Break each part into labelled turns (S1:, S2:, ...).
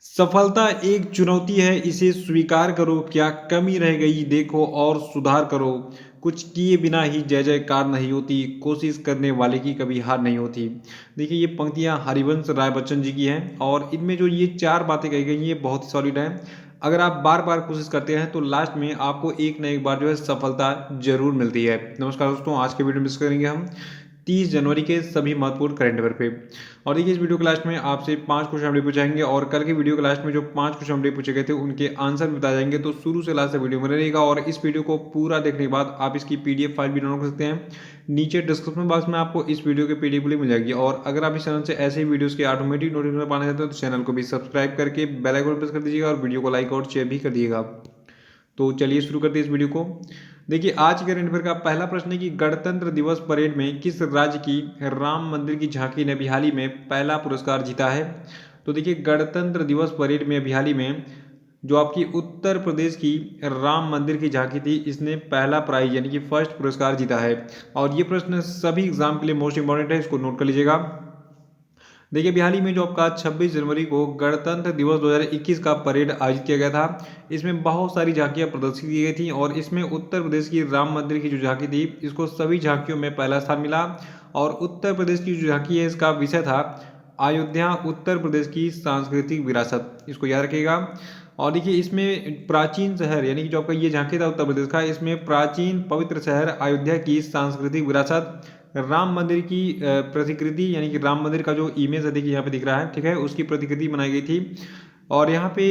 S1: सफलता एक चुनौती है, इसे स्वीकार करो। क्या कमी रह गई देखो और सुधार करो। कुछ किए बिना ही जय जयकार नहीं होती, कोशिश करने वाले की कभी हार नहीं होती। देखिए, ये पंक्तियां हरिवंश राय बच्चन जी की हैं और इनमें जो ये चार बातें कही गई हैं ये बहुत ही सॉलिड हैं। अगर आप बार बार कोशिश करते हैं तो लास्ट में आपको एक न एक बार जो है सफलता जरूर मिलती है। नमस्कार दोस्तों, आज के वीडियो में डिस्कस करेंगे हम 30 जनवरी के सभी महत्वपूर्ण करंट अफेयर पे। और देखिए, इस वीडियो के लास्ट में आपसे 5 क्वेश्चन अपडेट पूछाएंगे और कल के वीडियो के लास्ट में जो 5 क्वेश्चन अपडेट पूछे गए थे उनके आंसर भी बताए जाएंगे। तो शुरू से लास्ट तक वीडियो में रहेगा और इस वीडियो को पूरा देखने के बाद आप इसकी पीडीएफ फाइल भी डाउनलोड कर सकते हैं। नीचे डिस्क्रिप्शन बॉक्स में आपको इस वीडियो की पीडीएफ मिल जाएगी। और अगर आप इस चैनल से ऐसे ही वीडियोस के ऑटोमेटिक नोटिफिकेशन पाना चाहते हो तो चैनल को भी सब्सक्राइब करके बेल आइकन प्रेस कर दीजिएगा और वीडियो को लाइक और शेयर भी कर दीजिएगा। तो चलिए शुरू करते हैं इस वीडियो को। देखिए, आज के करंट अफेयर का पहला प्रश्न है कि गणतंत्र दिवस परेड में किस राज्य की राम मंदिर की झांकी ने अभी हाल ही में पहला पुरस्कार जीता है। तो देखिए, गणतंत्र दिवस परेड में अभी हाल ही में जो आपकी उत्तर प्रदेश की राम मंदिर की झांकी थी, इसने पहला प्राइज यानी कि फर्स्ट पुरस्कार जीता है। और ये प्रश्न सभी एग्जाम के लिए मोस्ट इंपॉर्टेंट है, इसको नोट कर लीजिएगा। देखिए, अभी हाल ही में जो आपका 26 जनवरी को गणतंत्र दिवस 2021 का परेड आयोजित किया गया था। इसमें बहुत सारी झांकियां प्रदर्शित की गई थी और इसमें उत्तर प्रदेश की राम मंदिर की जो झांकी थी इसको सभी झांकियों में पहला स्थान मिला। और उत्तर प्रदेश की जो झांकी है इसका विषय था अयोध्या उत्तर प्रदेश की सांस्कृतिक विरासत, इसको याद रखिएगा। और देखिए, इसमें प्राचीन शहर यानी कि जो आपका ये झांकी था उत्तर प्रदेश का, इसमें प्राचीन पवित्र शहर अयोध्या की सांस्कृतिक विरासत, राम मंदिर की प्रतिकृति यानी कि राम मंदिर का जो इमेज है देखिए यहाँ पे दिख रहा है, ठीक है, उसकी प्रतिकृति बनाई गई थी। और यहाँ पे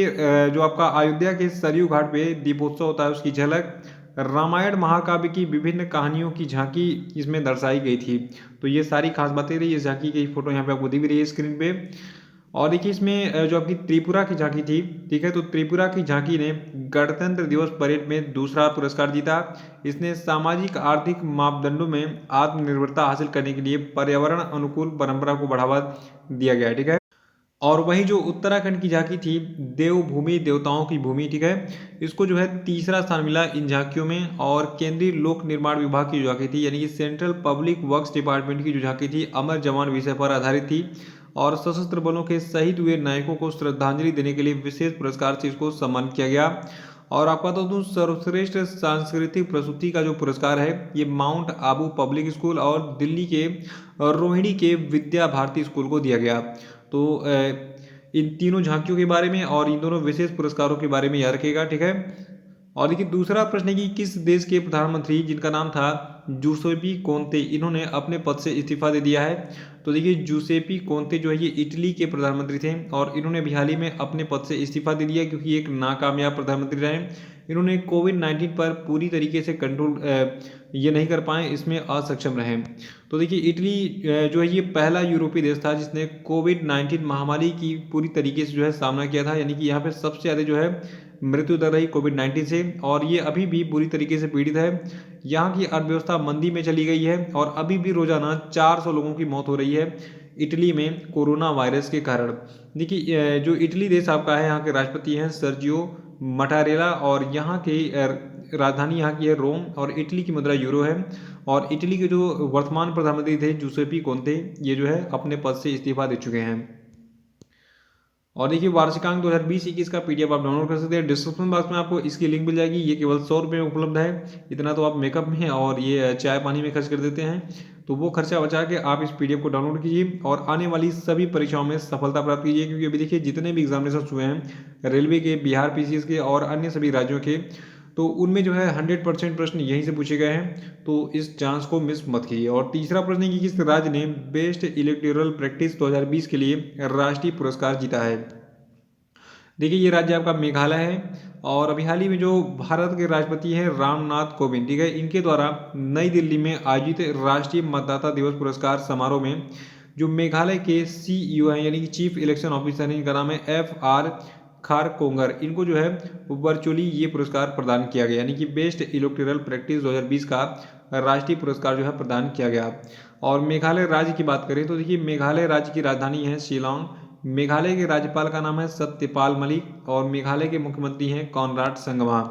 S1: जो आपका अयोध्या के सरयू घाट पे दीपोत्सव होता है उसकी झलक, रामायण महाकाव्य की विभिन्न कहानियों की झांकी इसमें दर्शाई गई थी। तो ये सारी खास बातें रही। इस झांकी की फोटो यहाँ पे आपको दिख रही है स्क्रीन पे। और देखिए, इसमें जो आपकी त्रिपुरा की झांकी थी, ठीक है, तो त्रिपुरा की झांकी ने गणतंत्र दिवस परेड में दूसरा पुरस्कार जीता। इसने सामाजिक आर्थिक मापदंडों में आत्मनिर्भरता हासिल करने के लिए पर्यावरण अनुकूल परंपरा को बढ़ावा दिया गया है, ठीक है। और वही जो उत्तराखंड की झांकी थी देवभूमि देवताओं की भूमि, ठीक है, इसको जो है तीसरा स्थान मिला इन झांकियों में। और केंद्रीय लोक निर्माण विभाग की जो झांकी थी यानी कि सेंट्रल पब्लिक वर्क्स डिपार्टमेंट की जो झांकी थी अमर जवान विषय पर आधारित थी और सशस्त्र बलों के शहीद हुए नायकों को श्रद्धांजलि देने के लिए विशेष पुरस्कार से इसको सम्मानित किया गया। और आपका तो सर्वश्रेष्ठ सांस्कृतिक प्रस्तुति का जो पुरस्कार है ये माउंट आबू पब्लिक स्कूल और दिल्ली के रोहिणी के विद्या भारती स्कूल को दिया गया। तो इन तीनों झांकियों के बारे में और इन दोनों विशेष पुरस्कारों के बारे में याद रखिएगा, ठीक है। और देखिए, दूसरा प्रश्न है कि किस देश के प्रधानमंत्री जिनका नाम था जूसेपी कोंते, इन्होंने अपने पद से इस्तीफा दे दिया है। तो देखिए, जूसेपी कोंते जो है ये इटली के प्रधानमंत्री थे और इन्होंने भी हाल ही में अपने पद से इस्तीफा दे दिया क्योंकि एक नाकामयाब प्रधानमंत्री रहे। इन्होंने कोविड-19 पर पूरी तरीके से कंट्रोल ये नहीं कर पाए, इसमें असक्षम रहे। तो देखिए, इटली जो है ये पहला यूरोपीय देश था जिसने कोविड-19 महामारी की पूरी तरीके से जो है सामना किया था। यानी कि यहाँ पे सबसे ज़्यादा जो है मृत्यु दर रही कोविड-19 से और ये अभी भी बुरी तरीके से पीड़ित है। यहाँ की अर्थव्यवस्था मंदी में चली गई है और अभी भी रोजाना 400 लोगों की मौत हो रही है इटली में कोरोना वायरस के कारण। देखिए, जो इटली देश आपका है यहाँ के राष्ट्रपति हैं सर्जियो मटारेला और यहाँ के राजधानी यहाँ की है रोम और इटली की मुद्रा यूरो है। और इटली के जो वर्तमान प्रधानमंत्री थे जूसेपी कोंते, ये जो है अपने पद से इस्तीफा दे चुके हैं। और देखिए, वार्षिकांक 2020-21 का पीडीएफ आप डाउनलोड कर सकते हैं। डिस्क्रिप्शन बॉक्स में आपको इसकी लिंक मिल जाएगी। ये केवल 100 रुपये में उपलब्ध है। इतना तो आप मेकअप में और ये चाय पानी में खर्च कर देते हैं, तो वो खर्चा बचा के आप इस पीडीएफ को डाउनलोड कीजिए और आने वाली सभी परीक्षाओं में सफलता प्राप्त कीजिए। क्योंकि अभी देखिए, जितने भी एग्जामिनेशन हुए हैं रेलवे के, बिहार पीसीएस के और अन्य सभी राज्यों के, तो उनमें जो है 100% प्रश्न यहीं से पूछे गए हैं। तो इस चांस को मिस मत कीजिए। और तीसरा प्रश्न है कि किस राज्य ने बेस्ट इलेक्टोरल प्रैक्टिस 2020 के लिए राष्ट्रीय पुरस्कार जीता है। देखिए, ये राज्य आपका मेघालय है और अभी हाल ही में जो भारत के राष्ट्रपति हैं रामनाथ कोविंद, ठीक है, इनके द्वारा नई दिल्ली में आयोजित राष्ट्रीय मतदाता दिवस पुरस्कार समारोह में जो मेघालय के सीईओ हैं यानी कि चीफ इलेक्शन ऑफिसर हैं, इनका नाम है FR खारकोंगर, इनको जो है वर्चुअली ये पुरस्कार प्रदान किया गया यानी कि बेस्ट इलेक्टोरल प्रैक्टिस 2020 का राष्ट्रीय पुरस्कार जो है प्रदान किया गया। और मेघालय राज्य की बात करें तो देखिए, मेघालय राज्य की राजधानी है शिलांग। मेघालय के राज्यपाल का नाम है सत्यपाल मलिक और मेघालय के मुख्यमंत्री हैं कॉनराड संगमा।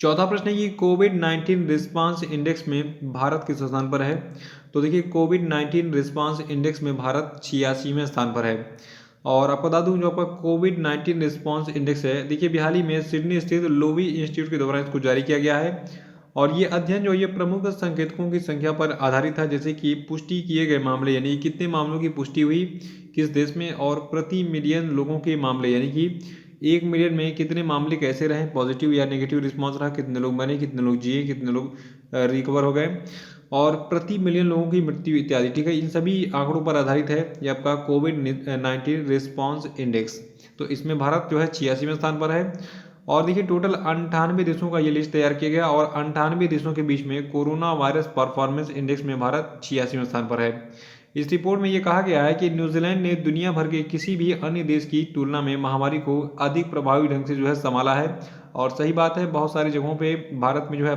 S1: चौथा प्रश्न है कि कोविड-19 रिस्पांस इंडेक्स में भारत किस स्थान पर है। तो देखिए, कोविड-19 रिस्पांस इंडेक्स में भारत 86वें स्थान पर है। और आपको बता दूं जो आपका कोविड-19 रिस्पॉन्स इंडेक्स है, देखिए हाल ही में सिडनी स्थित लोवी इंस्टीट्यूट के द्वारा इसको जारी किया गया है। और ये अध्ययन जो है ये प्रमुख संकेतकों की संख्या पर आधारित है, जैसे कि पुष्टि किए गए मामले यानी कितने मामलों की पुष्टि हुई किस देश में, और प्रति मिलियन लोगों के मामले यानी कि 1 मिलियन में कितने मामले कैसे रहे, पॉजिटिव या नेगेटिव रिस्पॉन्स रहा, कितने लोग मरे, कितने लोग जिए, कितने लोग रिकवर हो गए, और प्रति मिलियन लोगों की मृत्यु इत्यादि। ठीक है, इन सभी आंकड़ों पर आधारित है ये आपका कोविड-19 रिस्पॉन्स इंडेक्स। तो इसमें भारत जो है 86वें स्थान पर है। और देखिए टोटल 98 देशों का ये लिस्ट तैयार किया गया और 98 देशों के बीच में कोरोना वायरस परफॉर्मेंस इंडेक्स में भारत 86वें स्थान पर है। इस रिपोर्ट में ये कहा गया है कि न्यूजीलैंड ने दुनिया भर के किसी भी अन्य देश की तुलना में महामारी को अधिक प्रभावी ढंग से जो है संभाला है। और सही बात है, बहुत सारी जगहों पे भारत में जो है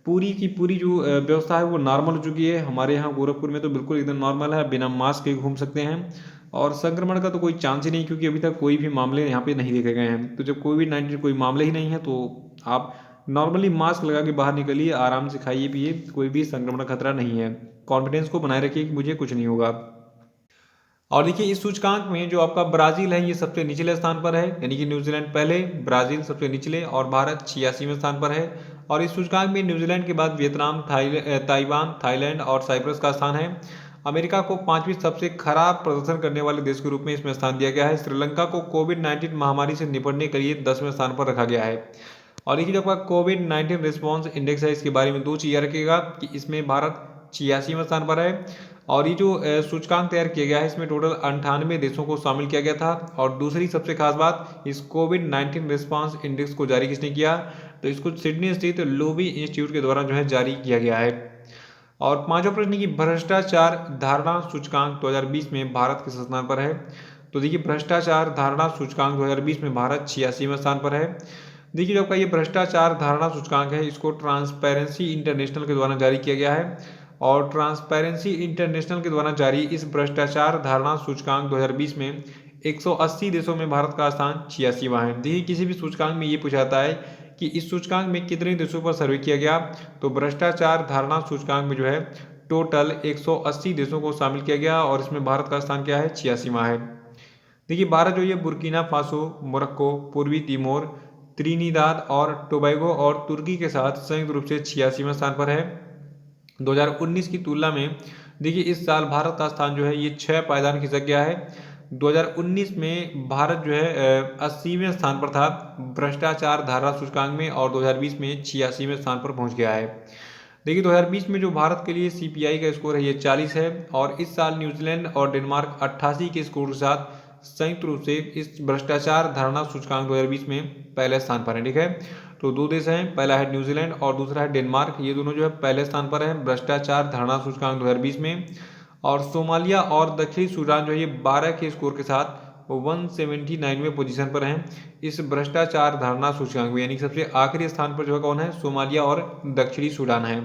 S1: पूरी की पूरी जो व्यवस्था है वो नॉर्मल हो चुकी है। हमारे यहाँ गोरखपुर में तो बिल्कुल एकदम नॉर्मल है, बिना मास्क के घूम सकते हैं और संक्रमण का तो कोई चांस ही नहीं, क्योंकि अभी तक कोई भी मामले यहाँ पे नहीं देखे गए हैं। तो जब कोविड-19 कोई मामले ही नहीं है तो आप नॉर्मली मास्क लगा के बाहर निकलिए, आराम से खाइए पिए, कोई भी संक्रमण का खतरा नहीं है। कॉन्फिडेंस को बनाए रखिए कि मुझे कुछ नहीं होगा। और देखिए इस सूचकांक में जो आपका ब्राजील है ये सबसे निचले स्थान पर है, यानी कि न्यूजीलैंड पहले, ब्राजील सबसे निचले और भारत 86वें स्थान पर है। और इस सूचकांक में न्यूजीलैंड के बाद वियतनाम, ताइवान, थाईलैंड और साइप्रस का स्थान है। अमेरिका को 5वीं सबसे खराब प्रदर्शन करने वाले देश के रूप में इसमें स्थान दिया गया है। श्रीलंका को कोविड-19 महामारी से निपटने के लिए 10वें स्थान पर रखा गया है। और देखिए जो आपका कोविड-19 रिस्पॉन्स इंडेक्स है, इसके बारे में दो चीज़ें रखिएगा कि इसमें भारत 86वें स्थान पर है। और ये जो सूचकांक तैयार किया गया है इसमें टोटल 98 देशों को शामिल किया गया था। और दूसरी सबसे खास बात, इस कोविड-19 रिस्पॉन्स इंडेक्स को जारी किसने किया, तो इसको सिडनी स्थित लोवी इंस्टीट्यूट के द्वारा जो है जारी किया गया है। और पांचवा प्रश्न की भ्रष्टाचार धारणा सूचकांक 2020 में भारत किस स्थान पर है। तो देखिए भ्रष्टाचार धारणा सूचकांक 2020 में भारत 86वें स्थान पर है। देखिए जो आपका ये भ्रष्टाचार धारणा सूचकांक है इसको ट्रांसपेरेंसी इंटरनेशनल के द्वारा जारी किया गया है। और ट्रांसपेरेंसी इंटरनेशनल के द्वारा जारी इस भ्रष्टाचार धारणा सूचकांक 2020 में 180 देशों में भारत का स्थान 86वां है। देखिए किसी भी सूचकांक में ये पूछा जाता है कि इस सूचकांक में कितने देशों पर सर्वे किया गया, तो भ्रष्टाचार धारणा सूचकांक में जो है टोटल 180 देशों को शामिल किया गया और इसमें भारत का स्थान क्या है, 86वां है। देखिए भारत जो ये बुर्किना फासो, मोरक्को, पूर्वी तिमोर, त्रिनिदाद और टोबैगो और तुर्की के साथ संयुक्त रूप से 86वें स्थान पर है। 2019 की तुलना में देखिए इस साल भारत का स्थान जो है ये 6 पायदान खिसक गया है। 2019 में भारत जो है 80वें स्थान पर था भ्रष्टाचार धारणा सूचकांक में और 2020 में 86वें स्थान पर पहुंच गया है। देखिए 2020 में जो भारत के लिए CPI का स्कोर है ये 40 है और इस साल न्यूजीलैंड और डेनमार्क 88 के स्कोर के साथ संयुक्त रूप से इस भ्रष्टाचार धारणा सूचकांक 2020 में पहले स्थान पर है। ठीक है, तो दो देश हैं, पहला है न्यूजीलैंड और दूसरा है डेनमार्क, ये दोनों जो है पहले स्थान पर है भ्रष्टाचार धारणा सूचकांक 2020 में। और सोमालिया और दक्षिणी सूडान जो है ये 12 के स्कोर के साथ 179वें पोजीशन पर हैं इस भ्रष्टाचार धारणा सूचकांक में, यानी सबसे आखिरी स्थान पर जो है कौन है, सोमालिया और दक्षिणी सूडान है।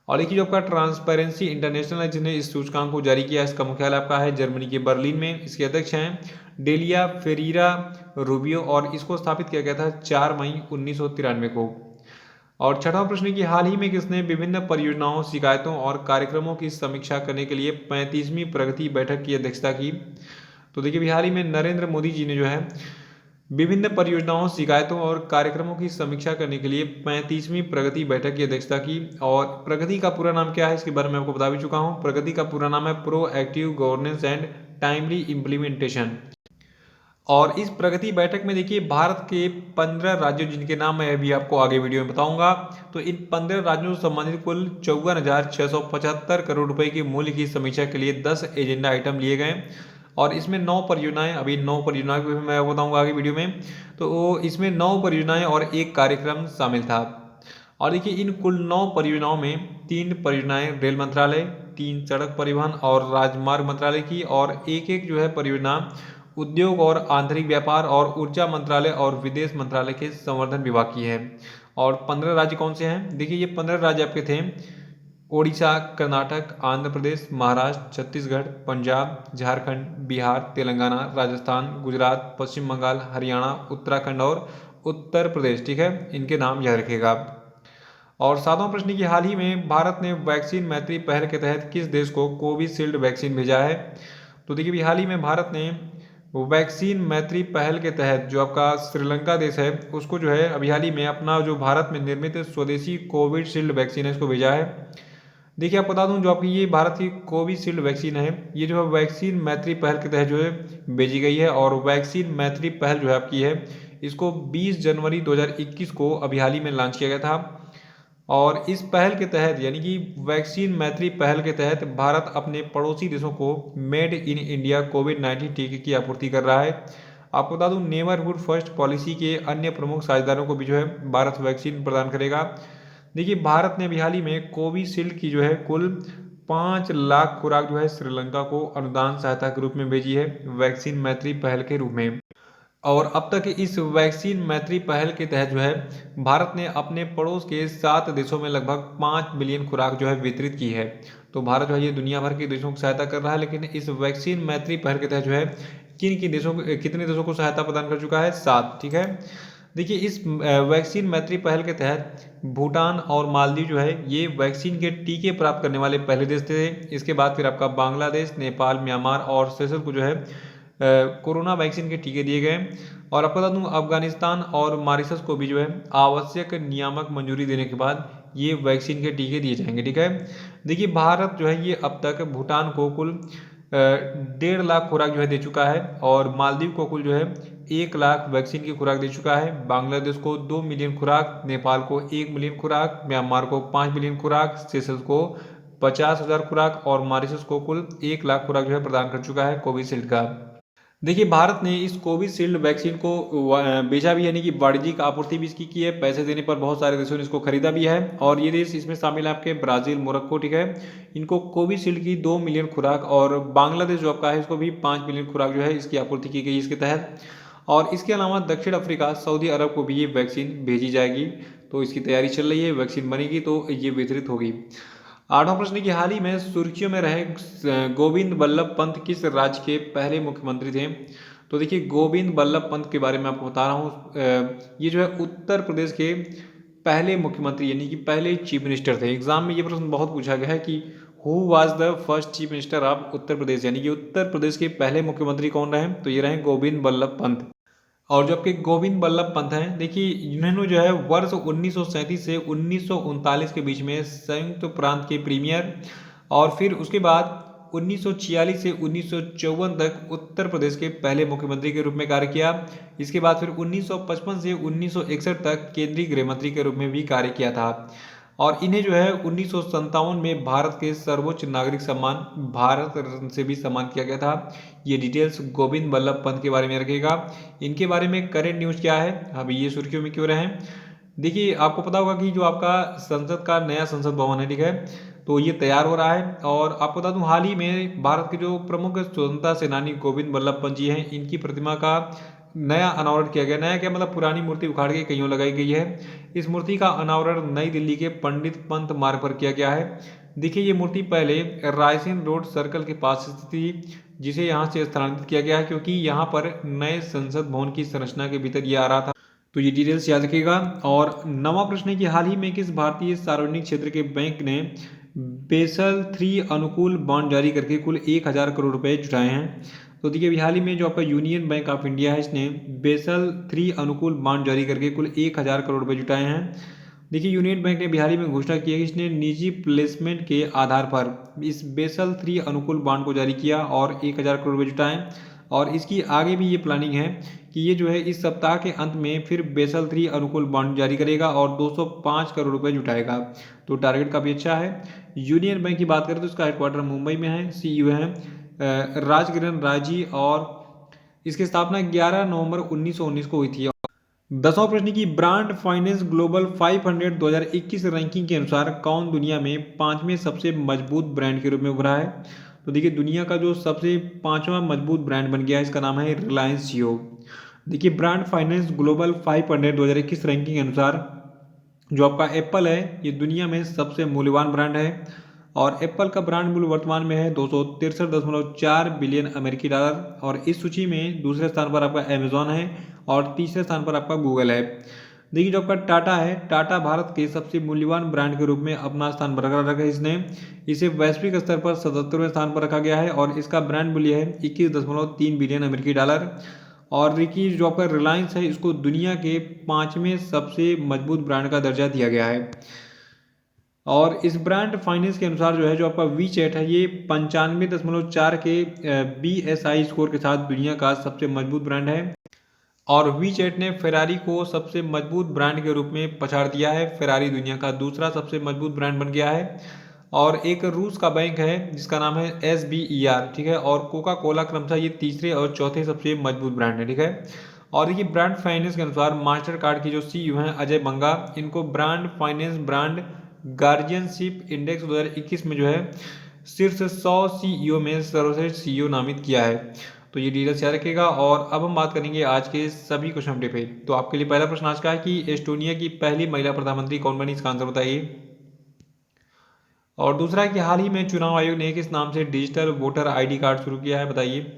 S1: और देखिए जो आपका ट्रांसपेरेंसी इंटरनेशनल है जिन्हें इस सूचकांक को जारी किया, इसका मुख्यालय आपका है जर्मनी के बर्लिन में। इसके अध्यक्ष हैं डेलिया फेरीरा रूबियो और इसको स्थापित किया गया था 4 मई 1993 को। और छठवां प्रश्न की हाल ही में किसने विभिन्न परियोजनाओं, शिकायतों और कार्यक्रमों की समीक्षा करने के लिए 35वीं प्रगति बैठक की अध्यक्षता की। तो देखिए हाल ही में नरेंद्र मोदी जी ने जो है विभिन्न परियोजनाओं, शिकायतों और कार्यक्रमों की समीक्षा करने के लिए 35वीं प्रगति बैठक की अध्यक्षता की। और प्रगति का पूरा नाम क्या है इसके बारे में आपको बता भी चुका हूं। प्रगति का पूरा नाम है proactive governance and timely implementation. और इस प्रगति बैठक में देखिए भारत के 15 राज्यों जिनके नाम मैं अभी आपको आगे वीडियो में बताऊंगा, तो इन 15 राज्यों से संबंधित कुल 54,675 करोड़ रुपए के मूल्य की समीक्षा के लिए 10 एजेंडा आइटम लिए गए। और इसमें 9 परियोजनाएं, अभी 9 परियोजनाओं के मैं बताऊंगा आगे वीडियो में। तो इसमें 9 परियोजनाएं और एक कार्यक्रम शामिल था। और देखिए इन कुल 9 परियोजनाओं में 3 परियोजनाएं रेल मंत्रालय, 3 सड़क परिवहन और राजमार्ग मंत्रालय की और एक जो है परियोजना उद्योग और आंतरिक व्यापार और ऊर्जा मंत्रालय और विदेश मंत्रालय के संवर्धन विभाग की है। और 15 राज्य कौन से हैं, देखिए ये 15 राज्य आपके थे ओडिशा, कर्नाटक, आंध्र प्रदेश, महाराष्ट्र, छत्तीसगढ़, पंजाब, झारखंड, बिहार, तेलंगाना, राजस्थान, गुजरात, पश्चिम बंगाल, हरियाणा, उत्तराखंड और उत्तर प्रदेश। ठीक है, इनके नाम याद रखिएगा। और सातवां प्रश्न की हाल ही में भारत ने वैक्सीन मैत्री पहल के तहत किस देश को कोविशील्ड वैक्सीन भेजा है। तो देखिए अभी हाल ही में भारत ने वैक्सीन मैत्री पहल के तहत जो आपका श्रीलंका देश है उसको जो है अभी हाल ही में अपना जो भारत में निर्मित स्वदेशी कोविशील्ड वैक्सीन है इसको भेजा है। देखिए आप बता दूं जो आपकी ये भारत की कोविशील्ड वैक्सीन है ये जो है वैक्सीन मैत्री पहल के तहत जो है भेजी गई है और वैक्सीन मैत्री पहल जो है आपकी है इसको 20 जनवरी 2021 को अभी हाल ही में लॉन्च किया गया था। और इस पहल के तहत यानी कि वैक्सीन मैत्री पहल के तहत भारत अपने पड़ोसी देशों को मेड इन इंडिया कोविड-19 टीके की आपूर्ति कर रहा है। आपको बता दूं नेबरहुड फर्स्ट पॉलिसी के अन्य प्रमुख साझेदारों को भी जो है भारत वैक्सीन प्रदान करेगा। देखिए भारत ने अभी हाल ही में कोविशील्ड की जो है कुल 5 लाख खुराक जो है श्रीलंका को अनुदान सहायता के रूप में भेजी है वैक्सीन मैत्री पहल के रूप में। और अब तक इस वैक्सीन मैत्री पहल के तहत जो है भारत ने अपने पड़ोस के 7 देशों में लगभग 5 मिलियन खुराक जो है वितरित की है। तो भारत जो है ये दुनिया भर के देशों की सहायता कर रहा है, लेकिन इस वैक्सीन मैत्री पहल के तहत जो है कितने देशों को सहायता प्रदान कर चुका है? 7। ठीक है, देखिए इस वैक्सीन मैत्री पहल के तहत भूटान और मालदीव जो है ये वैक्सीन के टीके प्राप्त करने वाले पहले देश थे। इसके बाद फिर आपका बांग्लादेश, नेपाल, म्यांमार और सेशल्स को जो है कोरोना वैक्सीन के टीके दिए गए। और आपको बता दूं अफगानिस्तान और मॉरिशस को भी जो है आवश्यक नियामक मंजूरी देने के बाद ये वैक्सीन के टीके दिए जाएंगे। ठीक है, देखिए भारत जो है ये अब तक भूटान को कुल 1.5 लाख खुराक जो है दे चुका है और मालदीव को कुल जो है 1 लाख वैक्सीन की खुराक दे चुका है। बांग्लादेश को 2 मिलियन खुराक, नेपाल को 1 मिलियन खुराक, म्यांमार को 5 मिलियन खुराक, सेशल्स को 50,000 खुराक और मॉरिशस को कुल 1 लाख खुराक जो है प्रदान कर चुका है कोविशील्ड का। देखिए भारत ने इस कोविशील्ड वैक्सीन को बेचा भी यानी कि वाणिज्यिक आपूर्ति भी इसकी की है। पैसे देने पर बहुत सारे देशों ने इसको खरीदा भी है और ये देश इसमें शामिल है आपके ब्राजील, मोरक्को। ठीक है, इनको कोविशील्ड की 2 मिलियन खुराक और बांग्लादेश जो आपका है इसको भी 5 मिलियन खुराक जो है इसकी आपूर्ति की गई इसके तहत। और इसके अलावा दक्षिण अफ्रीका, सऊदी अरब को भी ये वैक्सीन भेजी जाएगी। तो इसकी तैयारी चल रही है, वैक्सीन बनेगी तो ये वितरित होगी। 8वां प्रश्न की हाल ही में सुर्खियों में रहे गोविंद बल्लभ पंत किस राज्य के पहले मुख्यमंत्री थे? तो देखिए गोविंद बल्लभ पंत के बारे में आपको बता रहा हूँ, ये जो है उत्तर प्रदेश के पहले मुख्यमंत्री यानी कि पहले चीफ मिनिस्टर थे। एग्जाम में ये प्रश्न बहुत पूछा गया है कि who was the first chief minister of Uttar Pradesh, यानी कि उत्तर प्रदेश के पहले मुख्यमंत्री कौन रहे? तो ये रहे गोविंद बल्लभ पंत। और जो आपके गोविंद बल्लभ पंत हैं, देखिए इन्होंने जो है वर्ष 1937 से 1939 के बीच में संयुक्त प्रांत के प्रीमियर और फिर उसके बाद 1946 से 1954 तक उत्तर प्रदेश के पहले मुख्यमंत्री के रूप में कार्य किया। इसके बाद फिर 1955 से 1961 तक केंद्रीय गृह मंत्री के रूप में भी कार्य किया था। और इन्हें जो है 1957 में भारत के सर्वोच्च नागरिक सम्मान भारत रत्न से भी सम्मान किया गया था। ये डिटेल्स गोविंद बल्लभ पंत के बारे में रखेगा। इनके बारे में करेंट न्यूज क्या है, अभी ये सुर्खियों में क्यों रहे हैं? देखिए आपको पता होगा कि जो आपका संसद का नया संसद भवन है, ठीक है, तो ये तैयार हो रहा है। और आपको बता दूं हाल ही में भारत के जो प्रमुख स्वतंत्रता सेनानी गोविंद बल्लभ पंत जी हैं, इनकी प्रतिमा का नया अनावरण किया गया। नया क्या मतलब, पुरानी मूर्ति उखाड़ के कहीं लगाई गई है। इस मूर्ति का अनावरण नई दिल्ली के पंडित पंत मार्ग पर किया गया है। देखिए ये मूर्ति पहले रायसेन रोड सर्कल के पास स्थित थी, जिसे यहाँ से स्थानांतरित किया गया है क्योंकि यहाँ पर नए संसद भवन की संरचना के भीतर ये आ रहा था। तो ये डिटेल्स याद रखिएगा। और 9वां प्रश्न है कि हाल ही में किस भारतीय सार्वजनिक क्षेत्र के बैंक ने बेसल 3 अनुकूल बॉन्ड जारी करके कुल 1,000 करोड़ रुपए जुटाए हैं? तो देखिए अभी हाल ही में जो आपका यूनियन बैंक ऑफ इंडिया है, इसने बेसल 3 अनुकूल बॉन्ड जारी करके कुल 1,000 करोड़ रुपए जुटाए हैं। देखिए यूनियन बैंक ने बिहार में घोषणा की है कि इसने निजी प्लेसमेंट के आधार पर इस बेसल 3 अनुकूल बॉन्ड को जारी किया और 1,000 करोड़ रुपए जुटाए। और इसकी आगे भी ये प्लानिंग है कि ये जो है इस सप्ताह के अंत में फिर बेसल 3 अनुकूल बॉन्ड जारी करेगा और 205 करोड़ रुपए जुटाएगा। तो टारगेट काफ़ी अच्छा है। यूनियन बैंक की बात करें तो इसका हेडक्वार्टर मुंबई में है। सीईओ है राजकिरण राजी और इसकी स्थापना 11 नवंबर 1919 को हुई थी। 10वां प्रश्न की ब्रांड फाइनेंस ग्लोबल 500 2021 रैंकिंग के अनुसार कौन दुनिया में 5वें सबसे मजबूत ब्रांड के रूप में उभरा है? तो देखिए दुनिया का जो सबसे 5वां मजबूत ब्रांड बन गया है, इसका नाम है रिलायंस जियो। देखिए ब्रांड फाइनेंस ग्लोबल 500 2021 रैंकिंग के अनुसार जो आपका एप्पल है ये दुनिया में सबसे मूल्यवान ब्रांड है और एप्पल का ब्रांड मूल्य वर्तमान में है 263.4 बिलियन अमेरिकी डॉलर। और इस सूची में दूसरे स्थान पर आपका अमेजॉन है और तीसरे स्थान पर आपका गूगल है। देखिए जो आपका टाटा है, टाटा भारत के सबसे मूल्यवान ब्रांड के रूप में अपना स्थान बरकरार रखा है इसने। इसे वैश्विक स्तर पर 77वें स्थान पर रखा गया है और इसका ब्रांड मूल्य है 21.3 बिलियन अमेरिकी डॉलर। और देखिए जो आपका रिलायंस है, इसको दुनिया के 5वें सबसे मजबूत ब्रांड का दर्जा दिया गया है। और इस ब्रांड फाइनेंस के अनुसार जो है, जो आपका वी चैट है, ये 95.4 के BSI स्कोर के साथ दुनिया का सबसे मजबूत ब्रांड है। और वी चैट ने फेरारी को सबसे मजबूत ब्रांड के रूप में पछाड़ दिया है। फेरारी दुनिया का दूसरा सबसे मजबूत ब्रांड बन गया है। और एक रूस का बैंक है जिसका नाम है SBER, ठीक है। और कोका कोला क्रमशः ये तीसरे और चौथे सबसे मजबूत ब्रांड है, ठीक है। और देखिए ब्रांड फाइनेंस के अनुसार मास्टर कार्ड की जो CEO हैं अजय बंगा, इनको brand finance brand guardianship index 2021 में जो है शीर्ष 100 CEO में सर्वश्रेष्ठ CEO नामित किया है। तो ये डिटेल्स याद रखिएगा। और अब हम बात करेंगे आज के सभी क्वेश्चन अपडेट पे। तो आपके लिए पहला प्रश्न आज का है कि एस्टोनिया की पहली महिला प्रधानमंत्री कौन बनी, इसका आंसर बताइए। और दूसरा है कि हाल ही में चुनाव आयोग ने किस नाम से डिजिटल वोटर ID कार्ड शुरू किया है, बताइए।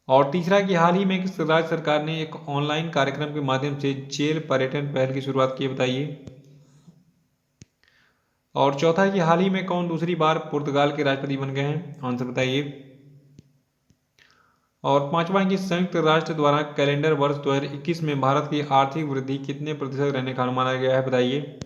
S1: और तीसरा है कि हाल ही में किस राज्य सरकार ने एक ऑनलाइन कार्यक्रम के माध्यम से जेल पर्यटन पहल की शुरुआत की है, बताइए। और चौथा है कि हाल ही में कौन दूसरी बार पुर्तगाल के राष्ट्रपति बन गए हैं, आंसर बताइए। और पांचवा है कि संयुक्त राष्ट्र द्वारा कैलेंडर वर्ष 2021 में भारत की आर्थिक वृद्धि कितने प्रतिशत रहने का अनुमान लगाया गया है, बताइए।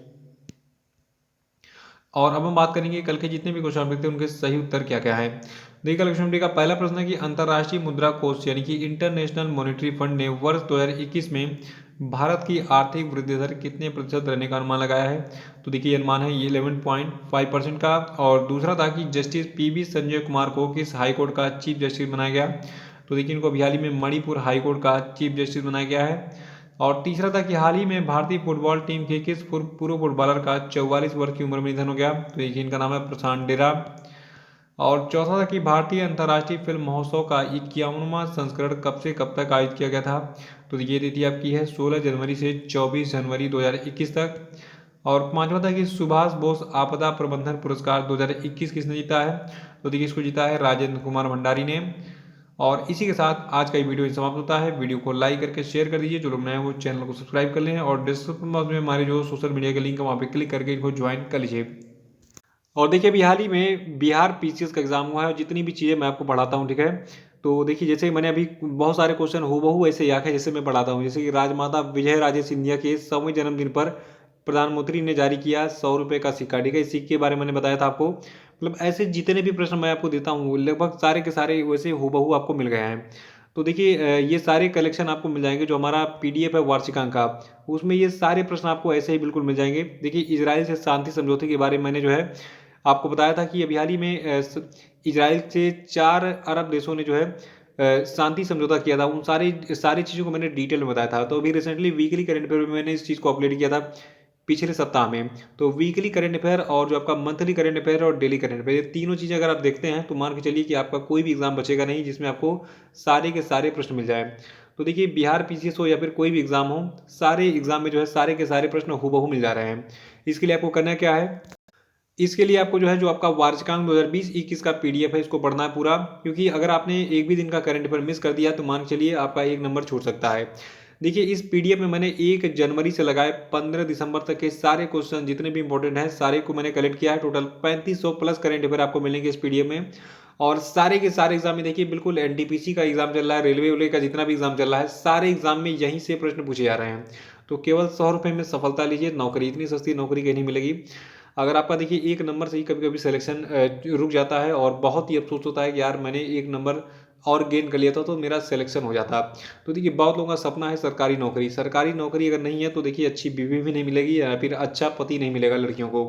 S1: और अब हम बात करेंगे कल के जितने भी क्वेश्चन थे उनके सही उत्तर क्या क्या है। देखिए कल क्वेश्चन का पहला प्रश्न है कि अंतर्राष्ट्रीय मुद्रा कोष यानी कि इंटरनेशनल मॉनेटरी फंड ने वर्ष 2021 में भारत की आर्थिक वृद्धि दर कितने प्रतिशत रहने का अनुमान लगाया है। तो देखिए अनुमान है ये 11.5% का। और दूसरा था कि जस्टिस PB संजय कुमार को किस हाईकोर्ट का चीफ जस्टिस बनाया गया। तो देखिए इनको हाल ही में मणिपुर हाईकोर्ट का चीफ जस्टिस बनाया गया है। और तीसरा था कि हाल ही में भारतीय फुटबॉल टीम के किस पूर्व फुटबॉलर का 44 वर्ष की उम्र में निधन हो गया। तो देखिए इनका नाम है प्रशांत डेरा। और चौथा था कि भारतीय अंतर्राष्ट्रीय फिल्म महोत्सव का 51वां संस्करण कब से कब तक आयोजित किया गया था। तो ये तिथि आपकी है 16 जनवरी से 24 जनवरी 2021 तक। और पांचवा था कि सुभाष बोस आपदा प्रबंधन पुरस्कार 2021 किसने जीता है। तो देखिए इसको जीता है राजेंद्र कुमार भंडारी ने। और इसी के साथ आज का ये वीडियो समाप्त होता है। वीडियो को लाइक करके शेयर कर दीजिए, जो लोग नए हैं वो चैनल को सब्सक्राइब कर लें। और डिस्क्रिप्शन बॉक्स में हमारे जो सोशल मीडिया के लिंक है वहाँ पे क्लिक करके इनको ज्वाइन कर लीजिए। और देखिए अभी हाल ही में बिहार PCS का एग्जाम हुआ है और जितनी भी चीज़ें मैं आपको पढ़ाता हूँ, ठीक है। तो देखिए जैसे मैंने अभी बहुत सारे क्वेश्चन हूबहू ऐसे याद है जैसे मैं पढ़ाता हूँ। जैसे कि राजमाता विजय राजे सिंधिया के 100वें जन्मदिन पर प्रधानमंत्री ने जारी किया 100 रुपये का सिक्का, ठीक है। इस सिक्के के बारे में मैंने बताया था आपको। मतलब ऐसे जितने भी प्रश्न मैं आपको देता हूँ लगभग सारे के सारे वैसे हूबहू आपको मिल गए हैं। तो देखिए ये सारे कलेक्शन आपको मिल जाएंगे। जो हमारा PDF है वार्षिकांक का, उसमें ये सारे प्रश्न आपको ऐसे ही बिल्कुल मिल जाएंगे। देखिए इजराइल से शांति समझौते के बारे में मैंने जो है आपको बताया था कि अभी हाल ही में इजराइल से 4 अरब देशों ने जो है शांति समझौता किया था। उन सारी चीज़ों को मैंने डिटेल में बताया था। तो अभी रिसेंटली वीकली करंट अफेयर में मैंने इस चीज़ को अपलोड किया था पिछले सप्ताह में। तो वीकली करंट अफेयर और जो आपका मंथली करंट अफेयर और डेली करंट अफेयर, ये तीनों चीज़ें अगर आप देखते हैं तो मान के चलिए कि आपका कोई भी एग्जाम बचेगा नहीं जिसमें आपको सारे के सारे प्रश्न मिल जाए। तो देखिए बिहार PCS हो या फिर कोई भी एग्जाम हो, सारे एग्जाम में जो है सारे के सारे प्रश्न हूबहू मिल जा रहे हैं। इसके लिए आपको करना क्या है, इसके लिए आपको जो है जो आपका वार्षिकांक 2020-21 का PDF है इसको पढ़ना है पूरा। क्योंकि अगर आपने एक भी दिन का करंट अफेयर मिस कर दिया तो मान के चलिए आपका 1 नंबर छूट सकता है। देखिए इस PDF में मैंने 1 जनवरी से लगाए 15 दिसंबर तक के सारे क्वेश्चन जितने भी इंपॉर्टेंट हैं सारे को मैंने कलेक्ट किया है। टोटल 3500 प्लस करंट अफेयर आपको मिलेंगे इस PDF में। और सारे के सारे एग्जाम में देखिए बिल्कुल NTPC का एग्जाम चल रहा है, रेलवे वेलवे का जितना भी एग्जाम चल रहा है, सारे एग्जाम में यहीं से प्रश्न पूछे जा रहे हैं। तो केवल 100 रुपये में सफलता लीजिए। नौकरी इतनी सस्ती नौकरी कहीं नहीं मिलेगी। अगर आपका देखिए 1 नंबर से ही कभी कभी सिलेक्शन रुक जाता है और बहुत ही अफसोस होता है कि यार मैंने 1 नंबर और गेन कर लिया था तो मेरा सिलेक्शन हो जाता। तो देखिए बहुत लोगों का सपना है सरकारी नौकरी। सरकारी नौकरी अगर नहीं है तो देखिए अच्छी बीवी भी नहीं मिलेगी या फिर अच्छा पति नहीं मिलेगा लड़कियों को।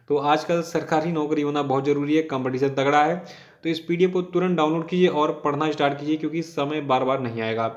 S1: तो आजकल सरकारी नौकरी होना बहुत ज़रूरी है, कंपटीशन तगड़ा है। तो इस PDF को तुरंत डाउनलोड कीजिए और पढ़ना स्टार्ट कीजिए क्योंकि समय बार बार नहीं आएगा।